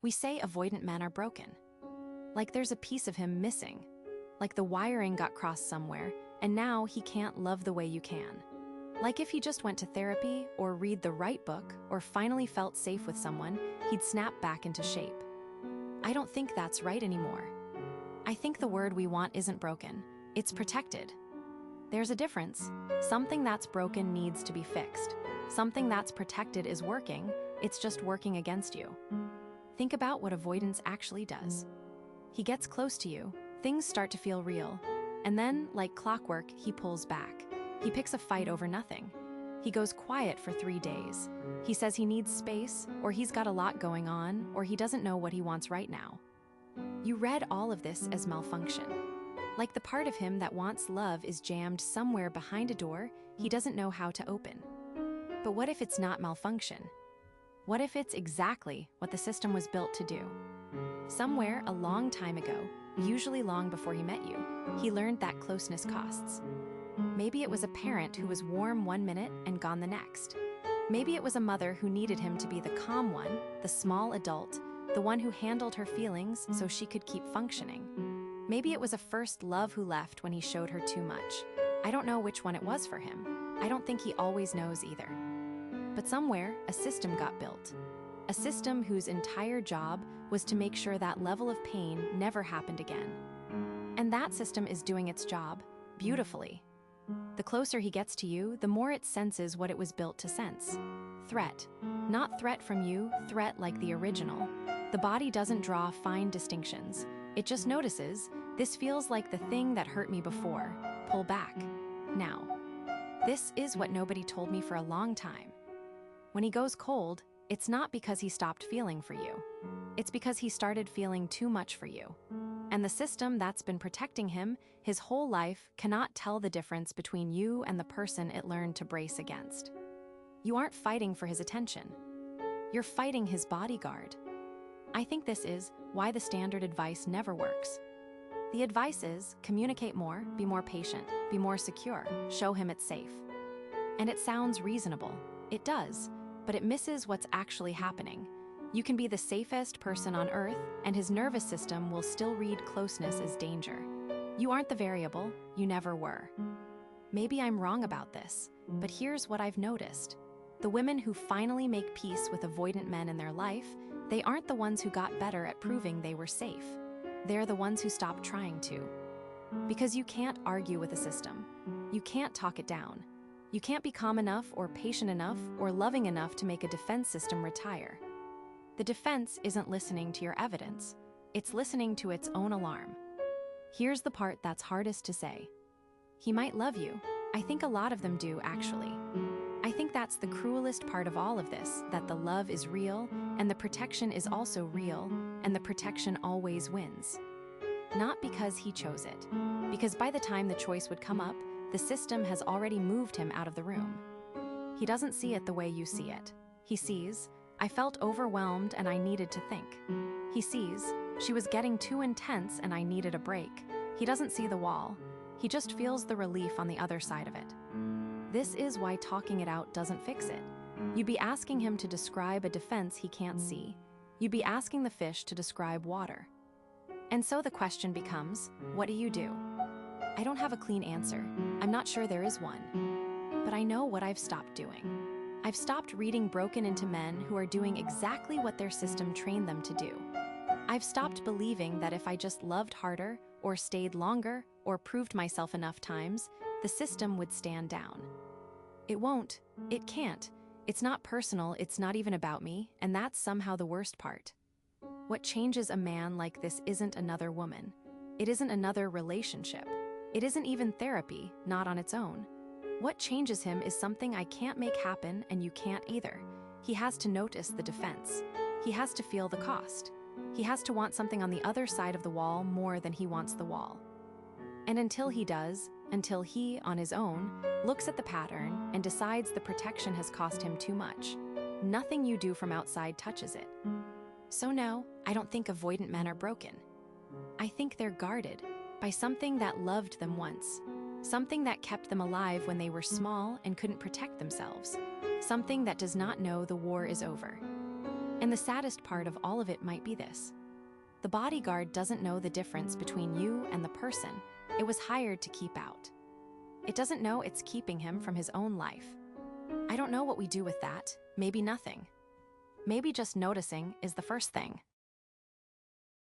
We say avoidant men are broken. Like there's a piece of him missing. Like the wiring got crossed somewhere, and now he can't love the way you can. Like if he just went to therapy, or read the right book, or finally felt safe with someone, he'd snap back into shape. I don't think that's right anymore. I think the word we want isn't broken, it's protected. There's a difference. Something that's broken needs to be fixed. Something that's protected is working, it's just working against you. Think about what avoidance actually does. He gets close to you, things start to feel real, and then, like clockwork, he pulls back. He picks a fight over nothing. He goes quiet for 3 days. He says he needs space, or he's got a lot going on, or he doesn't know what he wants right now. You read all of this as malfunction. Like the part of him that wants love is jammed somewhere behind a door he doesn't know how to open. But what if it's not malfunction? What if it's exactly what the system was built to do? Somewhere a long time ago, usually long before he met you, he learned that closeness costs. Maybe it was a parent who was warm 1 minute and gone the next. Maybe it was a mother who needed him to be the calm one, the small adult, the one who handled her feelings so she could keep functioning. Maybe it was a first love who left when he showed her too much. I don't know which one it was for him. I don't think he always knows either. But somewhere, a system got built. A system whose entire job was to make sure that level of pain never happened again. And that system is doing its job, beautifully. The closer he gets to you, the more it senses what it was built to sense. Threat. Not threat from you, threat like the original. The body doesn't draw fine distinctions. It just notices, this feels like the thing that hurt me before. Pull back. Now. This is what nobody told me for a long time. When he goes cold, it's not because he stopped feeling for you. It's because he started feeling too much for you. And the system that's been protecting him his whole life cannot tell the difference between you and the person it learned to brace against. You aren't fighting for his attention. You're fighting his bodyguard. I think this is why the standard advice never works. The advice is, communicate more, be more patient, be more secure, show him it's safe. And it sounds reasonable. It does, but it misses what's actually happening. You can be the safest person on earth, and his nervous system will still read closeness as danger. You aren't the variable, you never were. Maybe I'm wrong about this, but here's what I've noticed. The women who finally make peace with avoidant men in their life, they aren't the ones who got better at proving they were safe. They're the ones who stopped trying to. Because you can't argue with a system. You can't talk it down. You can't be calm enough or patient enough or loving enough to make a defense system retire. The defense isn't listening to your evidence. It's listening to its own alarm. Here's the part that's hardest to say. He might love you. I think a lot of them do, actually. I think that's the cruelest part of all of this, that the love is real, and the protection is also real, and the protection always wins. Not because he chose it. Because by the time the choice would come up, the system has already moved him out of the room. He doesn't see it the way you see it. He sees, I felt overwhelmed and I needed to think. He sees, she was getting too intense and I needed a break. He doesn't see the wall. He just feels the relief on the other side of it. This is why talking it out doesn't fix it. You'd be asking him to describe a defense he can't see. You'd be asking the fish to describe water. And so the question becomes, what do you do? I don't have a clean answer. I'm not sure there is one. But I know what I've stopped doing. I've stopped reading broken into men who are doing exactly what their system trained them to do. I've stopped believing that if I just loved harder, or stayed longer, or proved myself enough times, the system would stand down. It won't. It can't. It's not personal, it's not even about me, and that's somehow the worst part. What changes a man like this isn't another woman. It isn't another relationship. It isn't even therapy, not on its own. What changes him is something I can't make happen and you can't either. He has to notice the defense. He has to feel the cost. He has to want something on the other side of the wall more than he wants the wall. And until he does, until he, on his own, looks at the pattern and decides the protection has cost him too much, nothing you do from outside touches it. So no, I don't think avoidant men are broken. I think they're guarded by something that loved them once. Something that kept them alive when they were small and couldn't protect themselves. Something that does not know the war is over. And the saddest part of all of it might be this. The bodyguard doesn't know the difference between you and the person it was hired to keep out. It doesn't know it's keeping him from his own life. I don't know what we do with that. Maybe nothing. Maybe just noticing is the first thing.